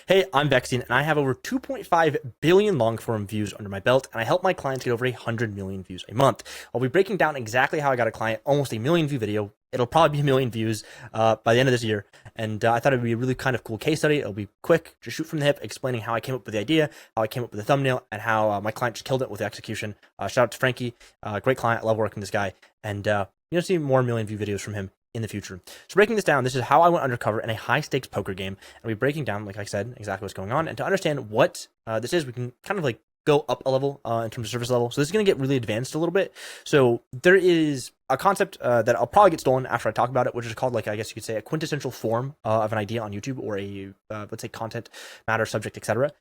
Hey, I'm Vexing, and I have over 2.5 billion long form views under my belt, and I help my clients get over 100 million views a month. I'll be breaking down exactly how I got a client almost a million view video. It'll probably be a million views by the end of this year, and I thought it'd be a really kind of cool case study. It'll be quick, just shoot from the hip, explaining how I came up with the idea, how I came up with the thumbnail, and how my client just killed it with the execution. Shout out to Frankie, great client. I love working with this guy, and you'll see more million view videos from him in the future. So breaking this down, this is how I went undercover in a high stakes poker game, and we're breaking down, like I said, exactly what's going on. And to understand what this is, we can kind of like go up a level in terms of service level. So this is going to get really advanced a little bit. So there is a concept that I'll probably get stolen after I talk about it, which is called, like, I guess you could say, a quintessential form of an idea on YouTube, or a let's say content, matter, subject, etc.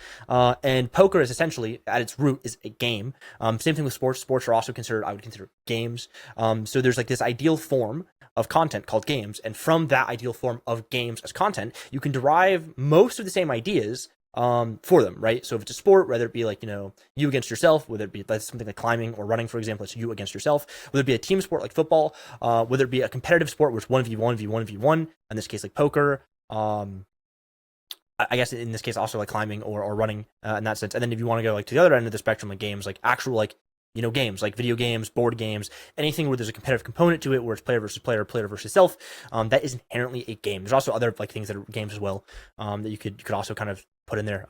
And poker is essentially, at its root, is a game. Same thing with sports. Sports are also considered, I would consider, games. So there's like this ideal form of content called games, and from that ideal form of games as content, you can derive most of the same ideas for them, right? So if it's a sport, whether it be like, you against yourself, whether it be like something like climbing or running, for example, it's you against yourself, whether it be a team sport like football, whether it be a competitive sport, which 1v1, v1, v1, in this case, like poker, I guess in this case also like climbing or running in that sense. And then if you want to go like to the other end of the spectrum, like games, like actual like games like video games, board games, anything where there's a competitive component to it, where it's player versus player, player versus self, that is inherently a game. There's also other like things that are games as well, that you could also kind of put in there,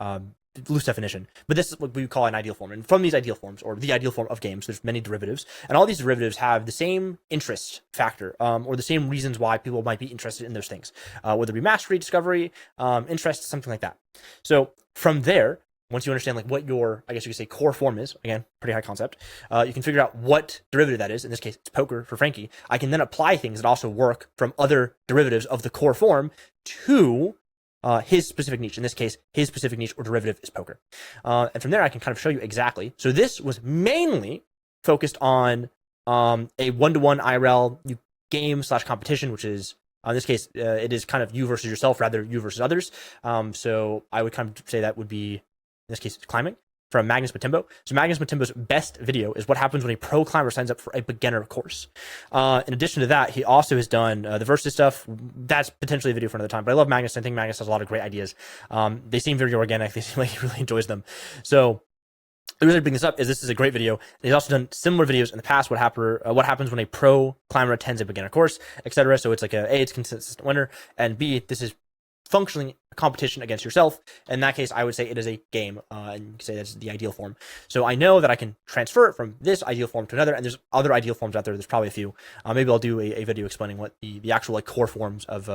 loose definition. But this is what we call an ideal form. And from these ideal forms, or the ideal form of games, there's many derivatives, and all these derivatives have the same interest factor, or the same reasons why people might be interested in those things, whether it be mastery, discovery, interest, something like that. So from there, once you understand like what your, I guess you could say, core form is, again, pretty high concept, you can figure out what derivative that is. In this case, it's poker for Frankie. I can then apply things that also work from other derivatives of the core form to his specific niche. In this case, his specific niche or derivative is poker. And from there, I can kind of show you exactly. So this was mainly focused on a one-to-one IRL game / competition, which is, in this case, it is kind of you versus yourself, rather you versus others. So I would kind of say that would be, in this case, it's climbing, from Magnus Matimbo. So Magnus Matimbo's best video is what happens when a pro climber signs up for a beginner course. In addition to that, he also has done the versus stuff. That's potentially a video for another time, but I love Magnus. I think Magnus has a lot of great ideas. They seem very organic. They seem like he really enjoys them. So the reason I bring this up is this is a great video. He's also done similar videos in the past. What happens when a pro climber attends a beginner course, etc. So it's like A, it's consistent winner, and B, this is functionally a competition against yourself. In that case, I would say it is a game, and you can say that's the ideal form. So I know that I can transfer it from this ideal form to another, and there's other ideal forms out there. There's probably a few. Maybe I'll do a video explaining what the actual like core forms of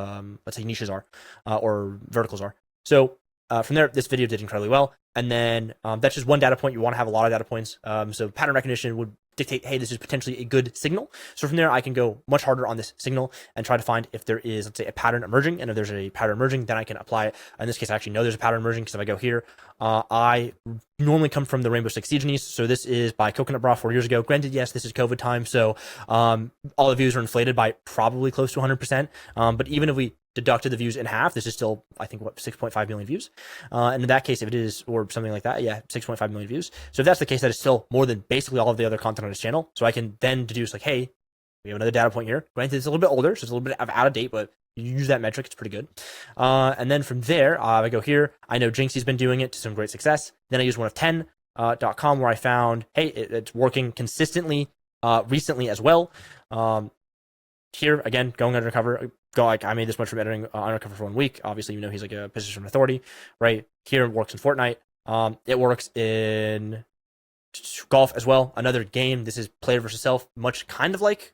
let's say niches are, or verticals are. So from there, this video did incredibly well. And then that's just one data point. You want to have a lot of data points. So pattern recognition would dictate, hey, this is potentially a good signal. So from there, I can go much harder on this signal and try to find if there is, let's say, a pattern emerging. And if there's a pattern emerging, then I can apply it. In this case, I actually know there's a pattern emerging, because if I go here, I normally come from the Rainbow Six Siege Niche. So this is by Coconut Bra 4 years ago. Granted, yes, this is COVID time, so all the views are inflated by probably close to 100%. But even if we deducted the views in half, this is still, I think, what, 6.5 million views. And in that case, if it is, or something like that, yeah, 6.5 million views. So if that's the case, that is still more than basically all of the other content on his channel. So I can then deduce like, hey, we have another data point here. Granted, it's a little bit older, so it's a little bit out of date, but you use that metric, it's pretty good. And then from there, I go here. I know Jinxie's been doing it to some great success. Then I use one of 10.com, where I found, hey, it's working consistently recently as well. Here, again, going undercover, I made this much from editing undercover for 1 week. Obviously, he's like a position of authority, right? Here, it works in Fortnite. It works in golf as well. Another game. This is player versus self, much kind of like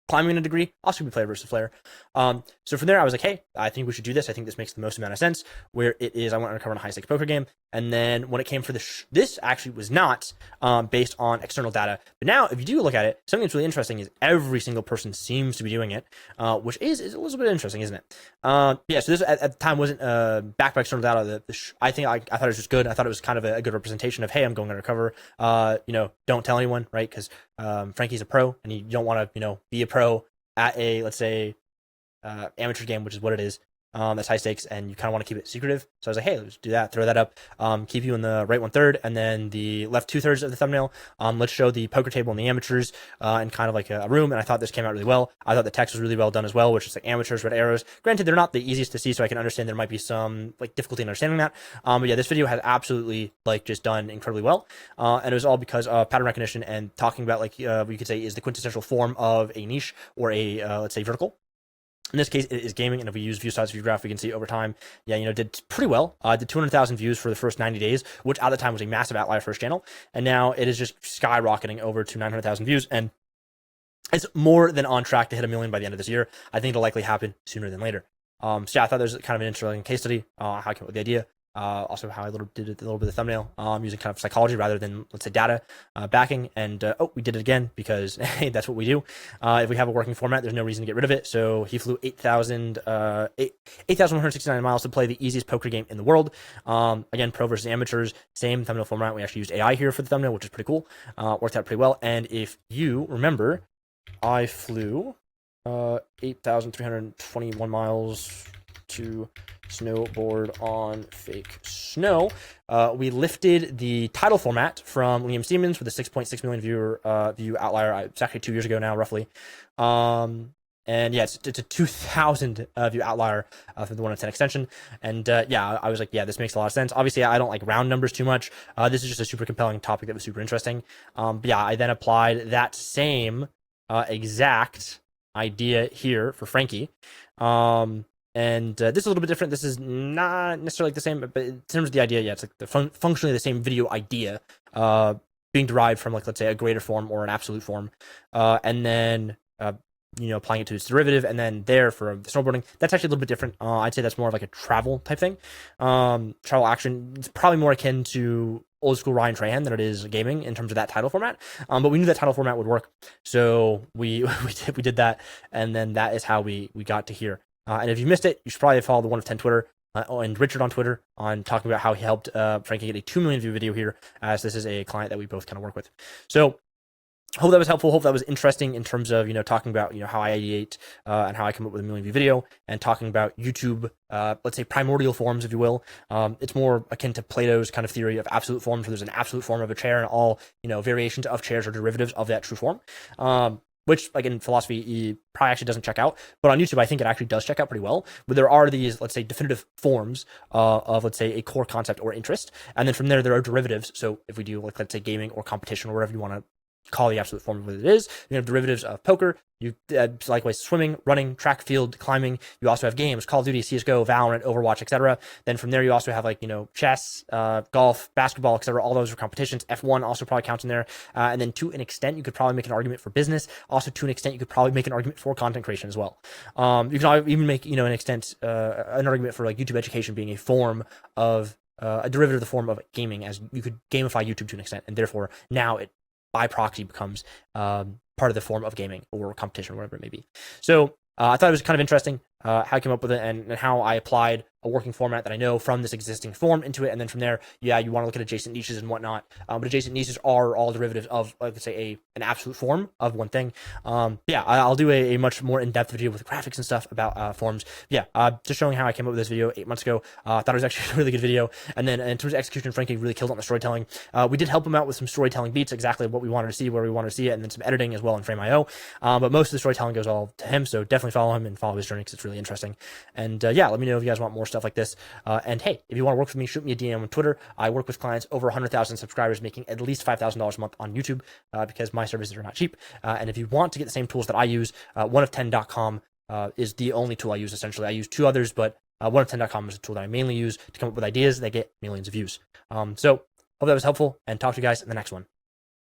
climbing in a degree, also be player versus player. So from there, I was like, hey, I think we should do this. I think this makes the most amount of sense. Where it is, I went undercover in a high stakes poker game, and then when it came for this actually was not based on external data. But now, if you do look at it, something that's really interesting is every single person seems to be doing it, which is a little bit interesting, isn't it? Yeah. So this at the time wasn't backed by external data. I think I thought it was just good. I thought it was kind of a good representation of, hey, I'm going undercover. Don't tell anyone, right? Because Frankie's a pro, and you don't want to, be a pro at a, let's say, amateur game, which is what it is. that's high stakes, and you kind of want to keep it secretive. So I was like, hey, let's do that, throw that up, keep you in the right 1/3, and then the left 2/3 of the thumbnail. Let's show the poker table and the amateurs in kind of like a room. And I thought this came out really well. I thought the text was really well done as well, which is like amateurs, red arrows. Granted, they're not the easiest to see, so I can understand there might be some like difficulty in understanding that. But yeah, this video has absolutely like just done incredibly well, and it was all because of pattern recognition and talking about like what you could say is the quintessential form of a niche or a let's say vertical. In this case, it is gaming, and if we use view size, view graph, we can see over time, yeah, did pretty well. Did 200,000 views for the first 90 days, which at the time was a massive outlier for his channel, and now it is just skyrocketing over to 900,000 views, and it's more than on track to hit 1 million by the end of this year. I think it'll likely happen sooner than later. So yeah, I thought there's kind of an interesting case study, how I came up with the idea. Also how I did a little bit of the thumbnail, using kind of psychology rather than, let's say, data backing. And we did it again because hey, that's what we do. If we have a working format, there's no reason to get rid of it. So he flew 8,169 miles to play the easiest poker game in the world. Again, pro versus amateurs, same thumbnail format. We actually used AI here for the thumbnail, which is pretty cool. Worked out pretty well. And if you remember, I flew 8,321 miles to snowboard on fake snow. We lifted the title format from Liam Siemens with a 6.6 million view outlier. It's actually 2 years ago now, roughly. And yeah, it's a 2,000 view outlier for the 1 of 10 extension. And yeah, I was like, yeah, this makes a lot of sense. Obviously, I don't like round numbers too much. This is just a super compelling topic that was super interesting. But yeah, I then applied that same exact idea here for Frankie. And this is a little bit different. This is not necessarily like the same, but in terms of the idea, yeah, it's like the functionally the same video idea being derived from, like, let's say, a greater form or an absolute form, and then applying it to its derivative, and then there for the snowboarding, that's actually a little bit different. I'd say that's more of like a travel type thing. Travel action, it's probably more akin to old school Ryan Trahan than it is gaming in terms of that title format. But we knew that title format would work, so we did that, and then that is how we got to here. And if you missed it, you should probably follow the 1 of 10 Twitter and Richard on Twitter on talking about how he helped Frankie get a 2 million view video here, as this is a client that we both kind of work with. So hope that was helpful. Hope that was interesting in terms of, talking about, how I ideate and how I come up with a 1 million view video, and talking about YouTube, let's say primordial forms, if you will. It's more akin to Plato's kind of theory of absolute forms, where there's an absolute form of a chair, and all, variations of chairs are derivatives of that true form. Which, like, in philosophy, he probably actually doesn't check out. But on YouTube, I think it actually does check out pretty well. But there are these, let's say, definitive forms of, let's say, a core concept or interest. And then from there are derivatives. So if we do, like, let's say, gaming or competition or whatever you want to call the absolute form of what it is, you have derivatives of poker. You likewise swimming, running, track, field, climbing. You also have games, Call of Duty, CSGO, Valorant, Overwatch, etc. Then from there you also have, like, chess, golf, basketball, etc. All those are competitions. F1 also probably counts in there. And then to an extent, you could probably make an argument for business. Also, to an extent, you could probably make an argument for content creation as well. You can even make, an extent, an argument for, like, YouTube education being a form of a derivative of the form of gaming, as you could gamify YouTube to an extent, and therefore now it by proxy becomes part of the form of gaming or competition or whatever it may be. So I thought it was kind of interesting how I came up with it, and how I applied a working format that I know from this existing form into it. And then from there, yeah, you want to look at adjacent niches and whatnot. But adjacent niches are all derivatives of, like, let's say, an absolute form of one thing. Yeah, I'll do a much more in-depth video with graphics and stuff about forms. Yeah, just showing how I came up with this video 8 months ago. Thought it was actually a really good video. And then in terms of execution, Frankie really killed on the storytelling. We did help him out with some storytelling beats, exactly what we wanted to see, where we wanted to see it, and then some editing as well in Frame.io. But most of the storytelling goes all to him, so definitely follow him and follow his journey, because it's really interesting. And yeah, let me know if you guys want more stuff like this. And hey, if you want to work with me, shoot me a DM on Twitter. I work with clients over 100,000 subscribers making at least $5,000 a month on YouTube, because my services are not cheap. And if you want to get the same tools that I use, 1of10.com is the only tool I use, essentially. I use 2 others, but 1of10.com is a tool that I mainly use to come up with ideas that get millions of views. So hope that was helpful, and talk to you guys in the next one.